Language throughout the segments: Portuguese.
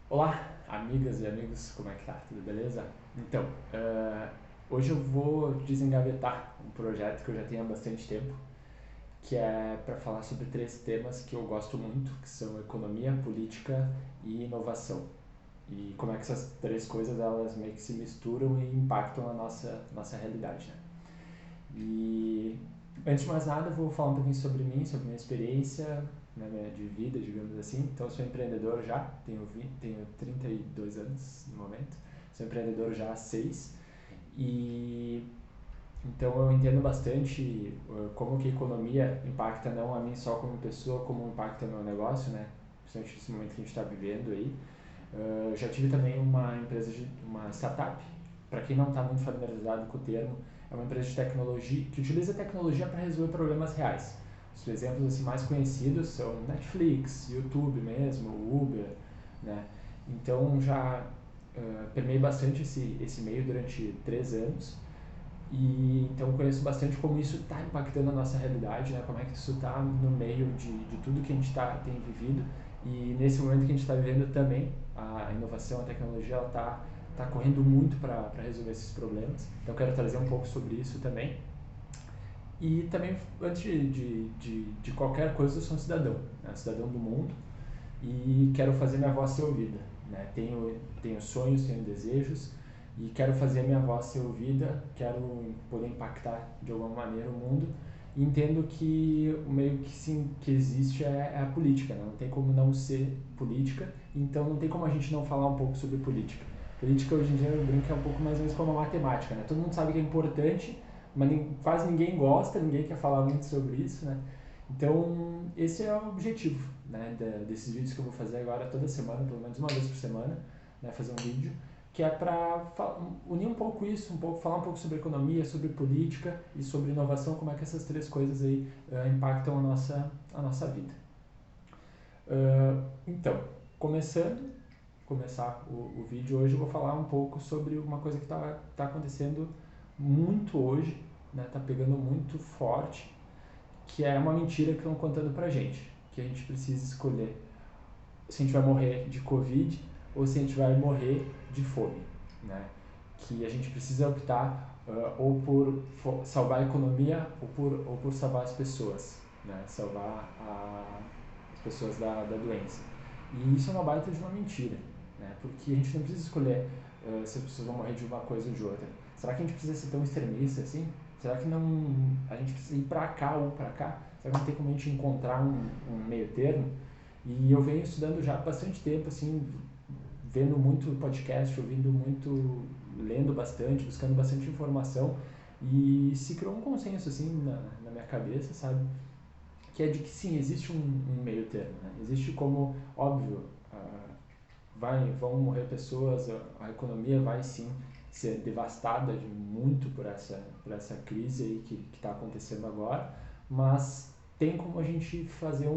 Olá, amigas e amigos, como é que tá? Tudo beleza? Então, hoje eu vou desengavetar um projeto que eu já tenho há bastante tempo, que é para falar sobre três temas que eu gosto muito, que são economia, política e inovação. E como é que essas três coisas elas meio que se misturam e impactam a nossa realidade, né? E antes de mais nada, eu vou falar um pouquinho sobre mim, sobre minha experiência, né, de vida, digamos assim. Então, eu sou empreendedor já, tenho 32 anos no momento. Sou empreendedor já há 6. E então eu entendo bastante como que a economia impacta não a mim só como pessoa, como impacta o meu negócio, né? Principalmente nesse momento que a gente está vivendo aí. Já tive também uma startup. Para quem não está muito familiarizado com o termo, é uma empresa de tecnologia que utiliza tecnologia para resolver problemas reais. Os exemplos assim, mais conhecidos são Netflix, YouTube mesmo, Uber, né? Então já permeei bastante esse meio durante 3 anos e então conheço bastante como isso está impactando a nossa realidade, né? Como é que isso está no meio de tudo que a gente tem vivido e nesse momento que a gente está vivendo também a inovação, a tecnologia, ela tá correndo muito para resolver esses problemas. Então quero trazer um pouco sobre isso também. E também, antes de qualquer coisa, eu sou um cidadão, né? Cidadão do mundo e quero fazer minha voz ser ouvida. Né? Tenho sonhos, tenho desejos e quero fazer minha voz ser ouvida, quero poder impactar de alguma maneira o mundo e entendo que o meio que, sim, que existe é a política, né? Não tem como não ser política, então não tem como a gente não falar um pouco sobre política. Política hoje em dia eu brinco é um pouco mais ou menos como a matemática, né? Todo mundo sabe que é importante, mas quase ninguém gosta, ninguém quer falar muito sobre isso, né? Então, esse é o objetivo, né, desses vídeos que eu vou fazer agora toda semana, pelo menos uma vez por semana, né, fazer um vídeo, que é para unir um pouco isso, falar um pouco sobre economia, sobre política e sobre inovação, como é que essas três coisas aí impactam a nossa vida. Então, começar o vídeo hoje, eu vou falar um pouco sobre uma coisa que tá acontecendo muito hoje, né, tá pegando muito forte, que é uma mentira que estão contando pra gente, que a gente precisa escolher se a gente vai morrer de Covid ou se a gente vai morrer de fome, né? Que a gente precisa optar ou por salvar a economia ou por salvar as pessoas, né? Salvar as pessoas da doença. E isso é uma baita de uma mentira, né? Porque a gente não precisa escolher se as pessoas vão morrer de uma coisa ou de outra. Será que a gente precisa ser tão extremista assim? Será que não a gente precisa ir pra cá ou pra cá? Será que não tem como a gente encontrar um meio termo? E eu venho estudando já há bastante tempo, assim, vendo muito podcast, ouvindo muito, lendo bastante, buscando bastante informação e se criou um consenso, assim, na minha cabeça, sabe? Que é de que sim, existe um meio termo, né? Existe como, óbvio, vão morrer pessoas, a economia vai sim ser devastada de muito por essa crise aí que está acontecendo agora, mas tem como a gente fazer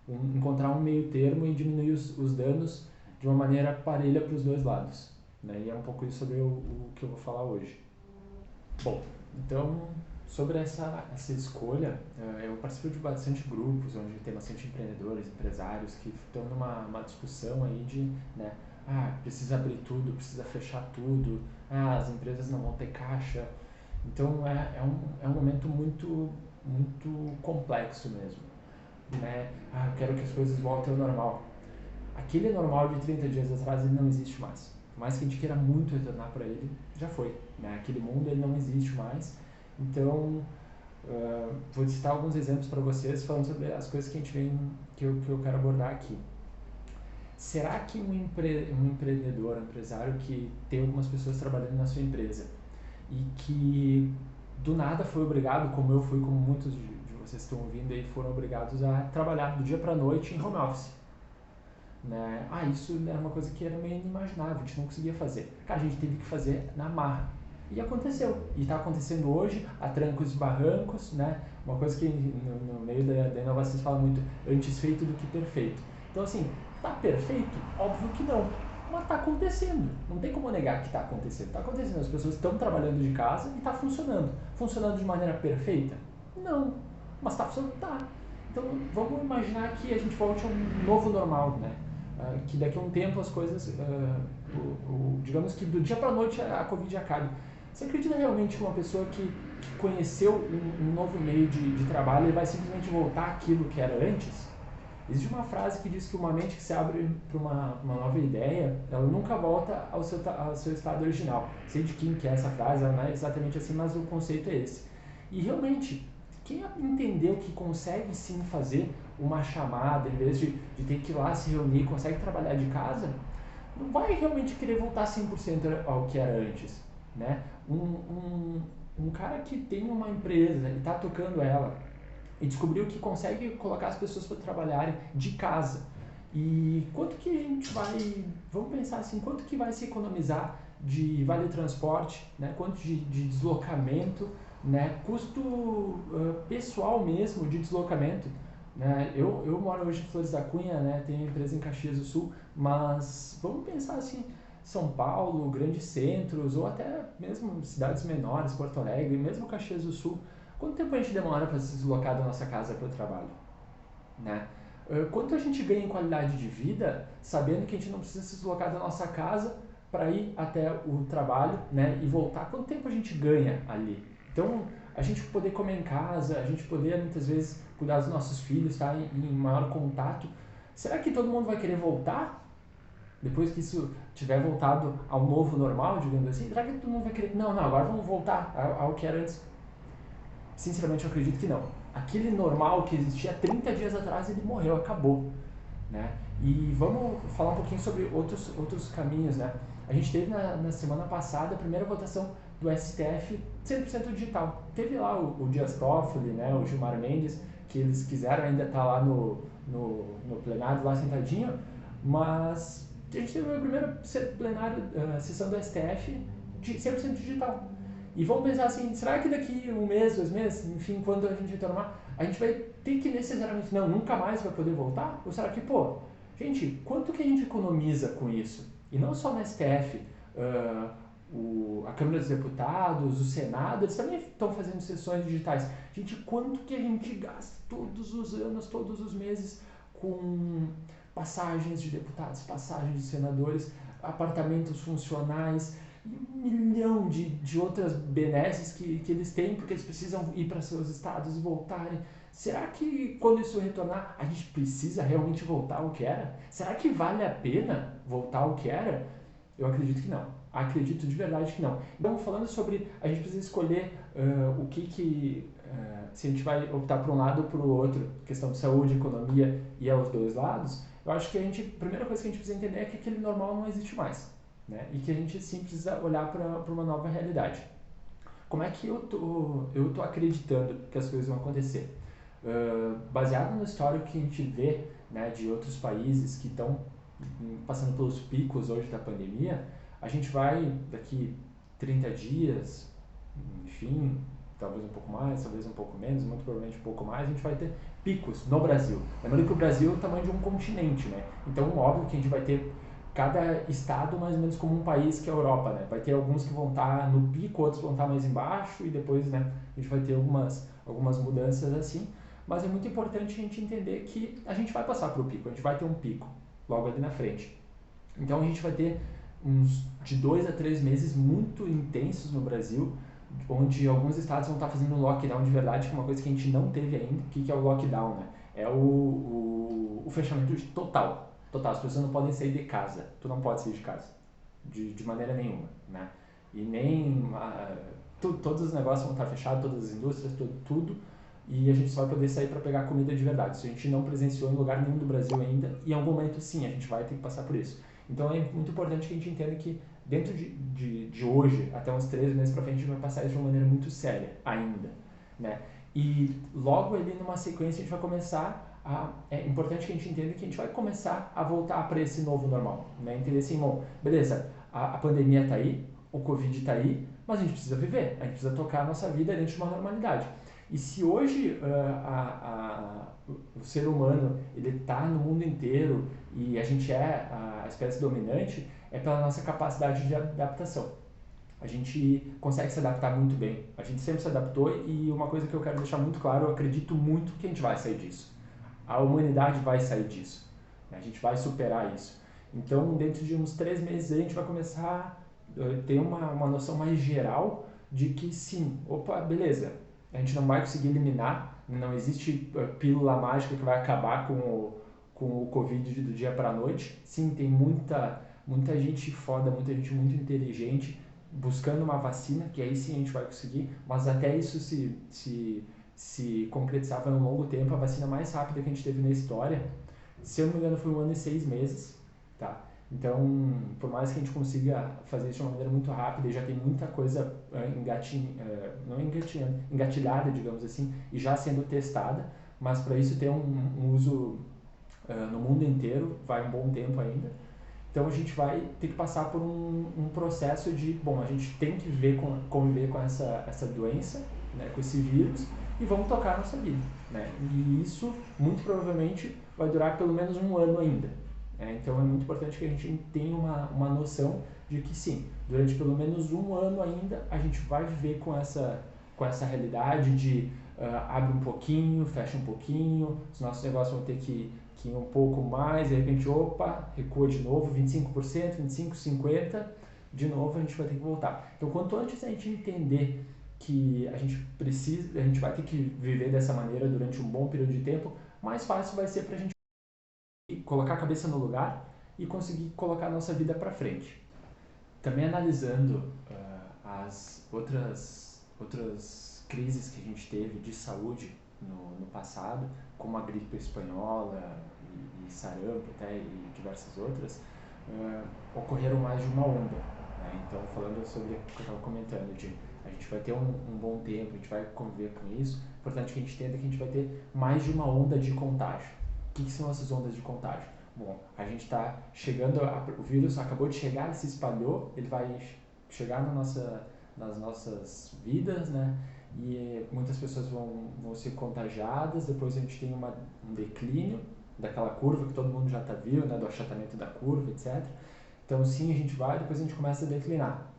encontrar um meio termo e diminuir os danos de uma maneira parelha para os dois lados. Né? E é um pouco isso sobre o que eu vou falar hoje. Bom, então, sobre essa escolha, eu participo de bastante grupos, onde tem bastante empreendedores, empresários, que estão numa discussão aí de, né, precisa abrir tudo, precisa fechar tudo, as empresas não vão ter caixa. Então, é um momento muito, muito complexo mesmo. Né? Eu quero que as coisas voltem ao normal. Aquele normal de 30 dias atrás, ele não existe mais. Por mais que a gente queira muito retornar para ele, já foi. Né? Aquele mundo, ele não existe mais. Então, vou citar alguns exemplos para vocês, falando sobre as coisas que a gente vem, que eu quero abordar aqui. Será que um empreendedor, um empresário que tem algumas pessoas trabalhando na sua empresa e que do nada foi obrigado, como eu fui, como muitos de vocês estão ouvindo aí, foram obrigados a trabalhar do dia para a noite em home office? Né? Isso era uma coisa que era meio inimaginável, a gente não conseguia fazer. Cara, a gente teve que fazer na marra. E aconteceu. E está acontecendo hoje, a trancos e barrancos, né? Uma coisa que no meio da inovação se fala muito, antes feito do que perfeito. Então, assim, tá perfeito? Óbvio que não. Mas está acontecendo. Não tem como negar que está acontecendo. Está acontecendo. As pessoas estão trabalhando de casa e está funcionando. Funcionando de maneira perfeita? Não. Mas está funcionando? Tá. Então, vamos imaginar que a gente volte a um novo normal, né? Que daqui a um tempo as coisas, digamos que do dia para a noite a Covid acabe. Você acredita realmente que uma pessoa que conheceu um novo meio de trabalho ele vai simplesmente voltar àquilo que era antes? Existe uma frase que diz que uma mente que se abre para uma nova ideia, ela nunca volta ao seu estado original. Sei de quem que é essa frase, ela não é exatamente assim, mas o conceito é esse. E realmente, quem entendeu que consegue sim fazer uma chamada, em vez de ter que ir lá se reunir, consegue trabalhar de casa, não vai realmente querer voltar 100% ao que era antes, né? Um cara que tem uma empresa e está tocando ela e descobriu que consegue colocar as pessoas para trabalharem de casa. E quanto que a gente vai, vamos pensar assim, quanto que vai se economizar de vale transporte, né? Quanto de deslocamento, né? Custo pessoal mesmo de deslocamento. Né? Eu moro hoje em Flores da Cunha, né? Tenho empresa em Caxias do Sul, mas vamos pensar assim, São Paulo, grandes centros, ou até mesmo cidades menores, Porto Alegre, mesmo Caxias do Sul, quanto tempo a gente demora para se deslocar da nossa casa para o trabalho? Né? Quanto a gente ganha em qualidade de vida sabendo que a gente não precisa se deslocar da nossa casa para ir até o trabalho, né, e voltar? Quanto tempo a gente ganha ali? Então, a gente poder comer em casa, a gente poder muitas vezes cuidar dos nossos filhos, estar em maior contato. Será que todo mundo vai querer voltar? Depois que isso tiver voltado ao novo normal, digamos assim, será que todo mundo vai querer? Não, não, agora vamos voltar ao que era antes. Sinceramente, eu acredito que não. Aquele normal que existia 30 dias atrás, ele morreu, acabou. Né? E vamos falar um pouquinho sobre outros caminhos. Né? A gente teve na semana passada a primeira votação do STF 100% digital. Teve lá o Dias Toffoli, né, o Gilmar Mendes, que eles quiseram ainda estar lá no plenário, lá sentadinho, mas a gente teve a primeira sessão do STF de 100% digital. E vamos pensar assim, será que daqui um mês, 2 meses, enfim, quando a gente retornar, a gente vai ter que necessariamente, não, nunca mais vai poder voltar? Ou será que, pô, gente, quanto que a gente economiza com isso? E não só no STF, a Câmara dos Deputados, o Senado, eles também estão fazendo sessões digitais. Gente, quanto que a gente gasta todos os anos, todos os meses com passagens de deputados, passagens de senadores, apartamentos funcionais, um milhão de outras benesses que eles têm, porque eles precisam ir para seus estados e voltarem. Será que quando isso retornar, a gente precisa realmente voltar ao que era? Será que vale a pena voltar ao que era? Eu acredito que não. Acredito de verdade que não. Então, falando sobre a gente precisa escolher se a gente vai optar por um lado ou por outro, questão de saúde, economia e aos dois lados, eu acho que a primeira coisa que a gente precisa entender é que aquele normal não existe mais. Né? E que a gente sim precisa olhar para uma nova realidade. Como é que eu tô acreditando que as coisas vão acontecer? Baseado no histórico que a gente vê, né, de outros países que estão passando pelos picos hoje da pandemia, a gente vai daqui 30 dias, enfim, talvez um pouco mais, talvez um pouco menos, muito provavelmente um pouco mais, a gente vai ter picos no Brasil. Lembrando que o Brasil é o tamanho de um continente, né? Então, óbvio que a gente vai ter cada estado mais ou menos como um país que é a Europa, né? Vai ter alguns que vão estar no pico, outros vão estar mais embaixo e depois, né, a gente vai ter algumas mudanças assim. Mas é muito importante a gente entender que a gente vai passar por o pico, a gente vai ter um pico logo ali na frente. Então a gente vai ter uns de 2 a 3 meses muito intensos no Brasil, onde alguns estados vão estar fazendo um lockdown de verdade, que é uma coisa que a gente não teve ainda. O que é o lockdown, né? É o fechamento total. Total, as pessoas não podem sair de casa. Tu não pode sair de casa. De maneira nenhuma, né? E nem... todos os negócios vão estar fechados, todas as indústrias, tudo. E a gente só vai poder sair para pegar comida de verdade. Isso a gente não presenciou em lugar nenhum do Brasil ainda. E em algum momento, sim, a gente vai ter que passar por isso. Então é muito importante que a gente entenda que dentro de hoje, até uns 3 meses para frente, a gente vai passar isso de uma maneira muito séria ainda, né? E logo ali numa sequência a gente vai começar é importante que a gente entenda que a gente vai começar a voltar para esse novo normal, né? Entender assim, bom, beleza, a pandemia está aí, o Covid está aí, mas a gente precisa viver, a gente precisa tocar a nossa vida dentro de uma normalidade. E se hoje o ser humano ele está no mundo inteiro e a gente é a espécie dominante, é pela nossa capacidade de adaptação. A gente consegue se adaptar muito bem. A gente sempre se adaptou e uma coisa que eu quero deixar muito claro, eu acredito muito que a gente vai sair disso. a humanidade vai sair disso, né? A gente vai superar isso. Então, dentro de uns 3 meses a gente vai começar a ter uma noção mais geral de que sim, opa, beleza, a gente não vai conseguir eliminar, não existe pílula mágica que vai acabar com o Covid do dia para a noite. Sim, tem muita gente foda, muita gente muito inteligente buscando uma vacina, que aí sim a gente vai conseguir, mas até isso se concretizar vai um longo tempo. A vacina mais rápida que a gente teve na história, se eu não me engano, foi 1 ano e 6 meses, tá? Então, por mais que a gente consiga fazer isso de uma maneira muito rápida, e já tem muita coisa engatilhada, digamos assim, e já sendo testada, mas para isso ter um uso no mundo inteiro, vai um bom tempo ainda. Então a gente vai ter que passar por um processo de, bom, a gente tem que conviver com essa doença, né, com esse vírus, e vamos tocar a nossa vida, né? E isso, muito provavelmente, vai durar pelo menos 1 ano ainda. Né? Então é muito importante que a gente tenha uma noção de que sim, durante pelo menos 1 ano ainda, a gente vai viver com essa realidade de abre um pouquinho, fecha um pouquinho, os nossos negócios vão ter que ir um pouco mais, de repente, opa, recua de novo, 25%, 25%, 50%, de novo a gente vai ter que voltar. Então, quanto antes a gente entender que a gente vai ter que viver dessa maneira durante um bom período de tempo, mais fácil vai ser para a gente colocar a cabeça no lugar e conseguir colocar a nossa vida para frente. Também analisando as outras crises que a gente teve de saúde no passado, como a gripe espanhola e sarampo até, e diversas outras, ocorreram mais de uma onda. Né? Então, falando sobre o que eu estava comentando, a gente vai ter um bom tempo, a gente vai conviver com isso, é importante que a gente entenda que a gente vai ter mais de uma onda de contágio. O que são essas ondas de contágio? Bom, a gente está chegando, o vírus acabou de chegar, ele se espalhou, ele vai chegar nas nossas vidas, né? E muitas pessoas vão ser contagiadas, depois a gente tem um declínio daquela curva que todo mundo já viu, né? Do achatamento da curva, etc. Então sim, a gente vai, depois a gente começa a declinar.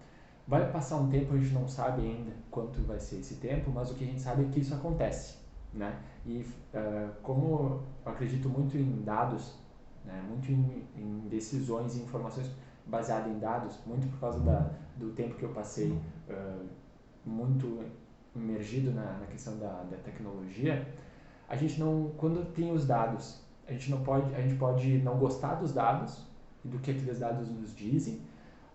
Vai passar um tempo, a gente não sabe ainda quanto vai ser esse tempo, mas o que a gente sabe é que isso acontece, né? E como eu acredito muito em dados, né, muito em decisões e informações baseadas em dados, muito por causa do tempo que eu passei muito imergido na questão da tecnologia, a gente não, quando tem os dados, a gente pode não gostar dos dados e do que aqueles dados nos dizem,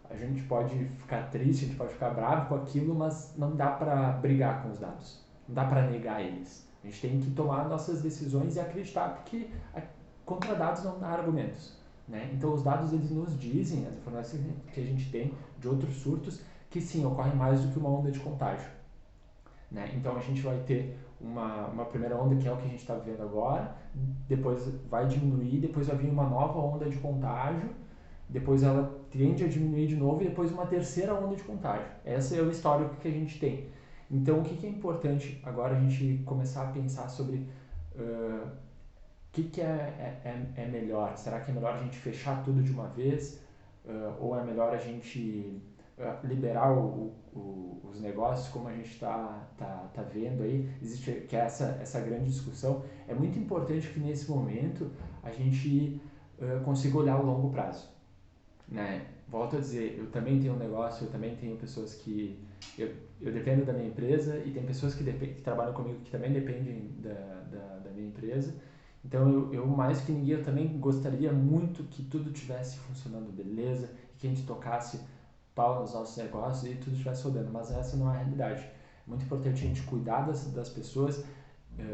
a gente pode ficar triste, a gente pode ficar bravo com aquilo, mas não dá para brigar com os dados, não dá para negar eles. A gente tem que tomar nossas decisões e acreditar, porque contra dados não dá argumentos. Né? Então os dados eles nos dizem, as informações que a gente tem de outros surtos, que sim, ocorre mais do que uma onda de contágio. Né? Então a gente vai ter uma primeira onda, que é o que a gente está vivendo agora, depois vai diminuir, depois vai vir uma nova onda de contágio, depois ela tende a diminuir de novo e depois uma terceira onda de contágio. Esse é o histórico que a gente tem. Então o que é importante agora a gente começar a pensar sobre o que é melhor? Será que é melhor a gente fechar tudo de uma vez? Ou é melhor a gente liberar os negócios como a gente tá vendo aí? Existe que é essa grande discussão. É muito importante que nesse momento a gente consiga olhar o longo prazo. Né? Volto a dizer, eu também tenho um negócio, eu também tenho pessoas que... Eu dependo da minha empresa e tem pessoas que trabalham comigo que também dependem da minha empresa. Então, eu mais que ninguém, eu também gostaria muito que tudo tivesse funcionando beleza, que a gente tocasse pau nos nossos negócios e tudo estivesse rodando, mas essa não é a realidade. É muito importante a gente cuidar das pessoas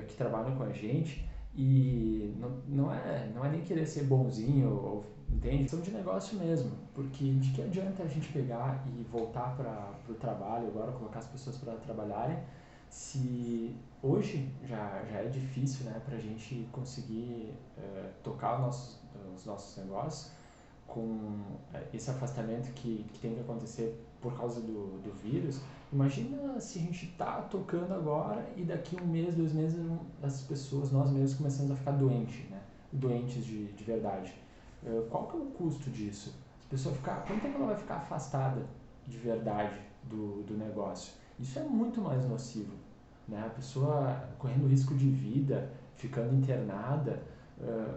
que trabalham com a gente e não é nem querer ser bonzinho, ou, entende? Questão de negócio mesmo, porque de que adianta a gente pegar e voltar para o trabalho agora, colocar as pessoas para trabalharem, se hoje já é difícil, né, para a gente conseguir tocar os nossos negócios com esse afastamento que tem que acontecer por causa do vírus. Imagina se a gente está tocando agora e daqui 1 mês, 2 meses, as pessoas, nós mesmos, começamos a ficar doentes, né? Doentes de verdade. Qual que é o custo disso? A pessoa quanto tempo ela vai ficar afastada de verdade do negócio? Isso é muito mais nocivo, né? A pessoa correndo risco de vida, ficando internada,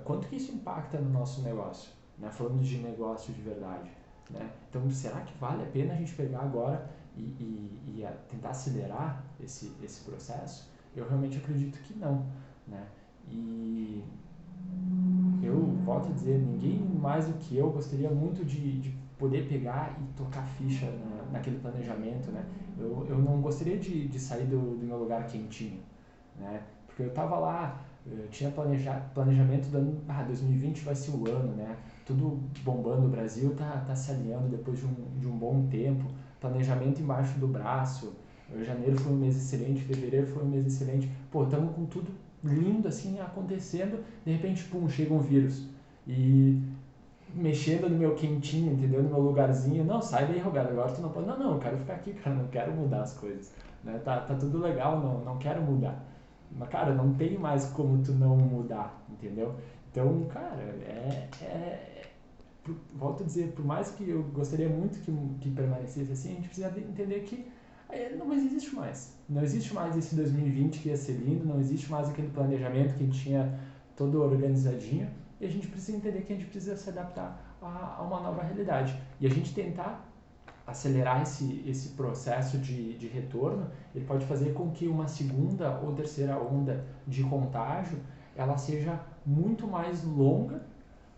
quanto que isso impacta no nosso negócio, né? Falando de negócio de verdade, né? Então, será que vale a pena a gente pegar agora e tentar acelerar esse processo? Eu realmente acredito que não, né? E eu volto a dizer, ninguém mais do que eu gostaria muito de poder pegar e tocar ficha naquele planejamento, né? Eu não gostaria de sair do meu lugar quentinho, né? Porque eu estava lá, eu tinha planejamento do ano, 2020 vai ser o ano, né? Tudo bombando, o Brasil tá se alinhando depois de um bom tempo, planejamento embaixo do braço, janeiro foi um mês excelente, fevereiro foi um mês excelente, pô, estamos com tudo lindo assim acontecendo, de repente, pum, chega um vírus e mexendo no meu quentinho, entendeu? No meu lugarzinho, não, sai daí, Roberto, agora tu não pode, não, eu quero ficar aqui, cara, não quero mudar as coisas, né? Tá tudo legal, não quero mudar, mas, cara, não tem mais como tu não mudar, entendeu? Então, cara, volto a dizer, por mais que eu gostaria muito que permanecesse assim, a gente precisa entender que não existe mais. Não existe mais esse 2020 que ia ser lindo, não existe mais aquele planejamento que a gente tinha todo organizadinho, e a gente precisa entender que a gente precisa se adaptar a uma nova realidade. E a gente tentar acelerar esse processo de retorno, ele pode fazer com que uma segunda ou terceira onda de contágio ela seja muito mais longa,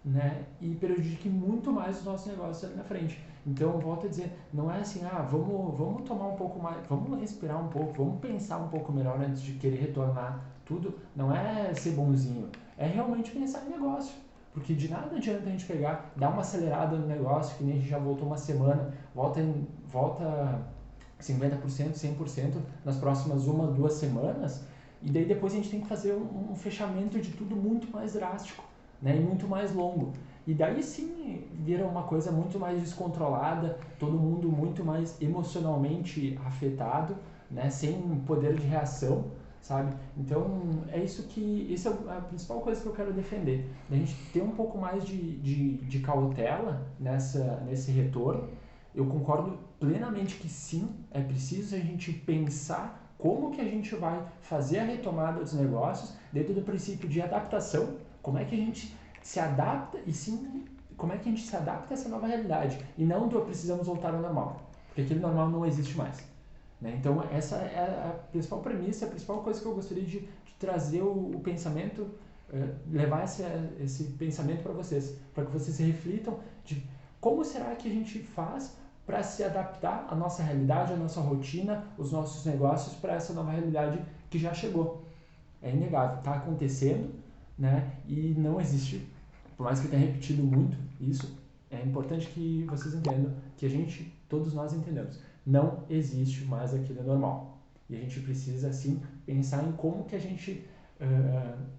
né, e prejudique muito mais os nossos negócios ali na frente. Então, volto a dizer, não é assim, vamos tomar um pouco mais, vamos respirar um pouco, vamos pensar um pouco melhor antes de querer retornar tudo. Não é ser bonzinho, é realmente pensar em negócio. Porque de nada adianta a gente pegar, dar uma acelerada no negócio, que nem a gente já voltou uma semana, volta 50%, 100% nas próximas 1, 2 semanas, e daí depois a gente tem que fazer um fechamento de tudo muito mais drástico, né, e muito mais longo. E daí sim vira uma coisa muito mais descontrolada, todo mundo muito mais emocionalmente afetado, né, sem poder de reação, sabe? Então isso é a principal coisa que eu quero defender, a gente ter um pouco mais de cautela nesse retorno. Eu concordo plenamente que sim, é preciso a gente pensar como que a gente vai fazer a retomada dos negócios dentro do princípio de adaptação, como é que a gente se adapta e sim, como é que a gente se adapta a essa nova realidade e não do precisamos voltar ao normal, porque aquele normal não existe mais, né? Então essa é a principal premissa, a principal coisa que eu gostaria de trazer o pensamento, levar esse pensamento para vocês, para que vocês reflitam de como será que a gente faz para se adaptar à nossa realidade, à nossa rotina, os nossos negócios para essa nova realidade que já chegou. É inegável, está acontecendo, né? E não existe, por mais que eu tenha repetido muito isso, é importante que vocês entendam que todos nós entendemos, não existe mais aquilo normal. E a gente precisa, assim, pensar em como que a gente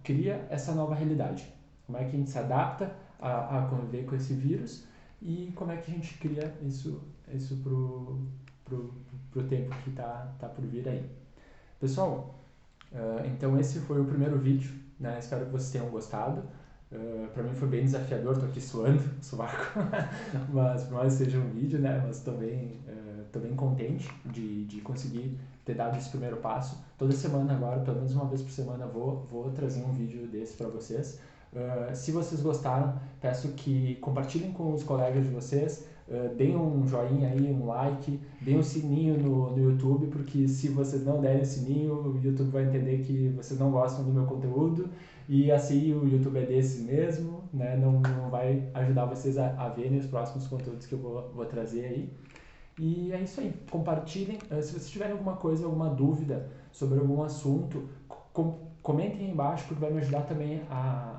cria essa nova realidade. Como é que a gente se adapta a conviver com esse vírus e como é que a gente cria isso pro tempo que tá por vir aí. Pessoal, então esse foi o primeiro vídeo, né? Espero que vocês tenham gostado. Para mim foi bem desafiador, tô aqui suando, sovaco, mas por mais que seja um vídeo, né? Mas tô bem contente de conseguir ter dado esse primeiro passo. Toda semana agora, pelo menos uma vez por semana, vou trazer um vídeo desse para vocês. Se vocês gostaram, peço que compartilhem com os colegas de vocês, deem um joinha aí, um like, deem um sininho no YouTube, porque se vocês não derem o sininho, o YouTube vai entender que vocês não gostam do meu conteúdo e assim o YouTube é desse mesmo, né? Não vai ajudar vocês a verem os próximos conteúdos que eu vou trazer aí. E é isso aí, compartilhem. Se vocês tiverem alguma coisa, alguma dúvida sobre algum assunto, comentem aí embaixo, porque vai me ajudar também a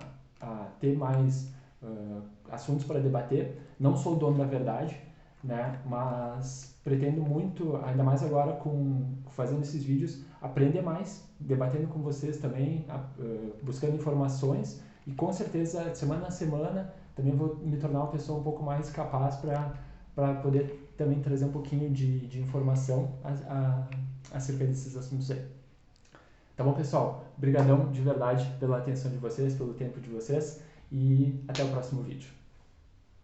ter mais assuntos para debater. Não sou o dono da verdade, né? Mas pretendo muito, ainda mais agora fazendo esses vídeos, aprender mais, debatendo com vocês também, buscando informações e com certeza, semana a semana, também vou me tornar uma pessoa um pouco mais capaz para poder também trazer um pouquinho de informação acerca desses assuntos aí. Tá bom, pessoal? Obrigadão de verdade pela atenção de vocês, pelo tempo de vocês e até o próximo vídeo.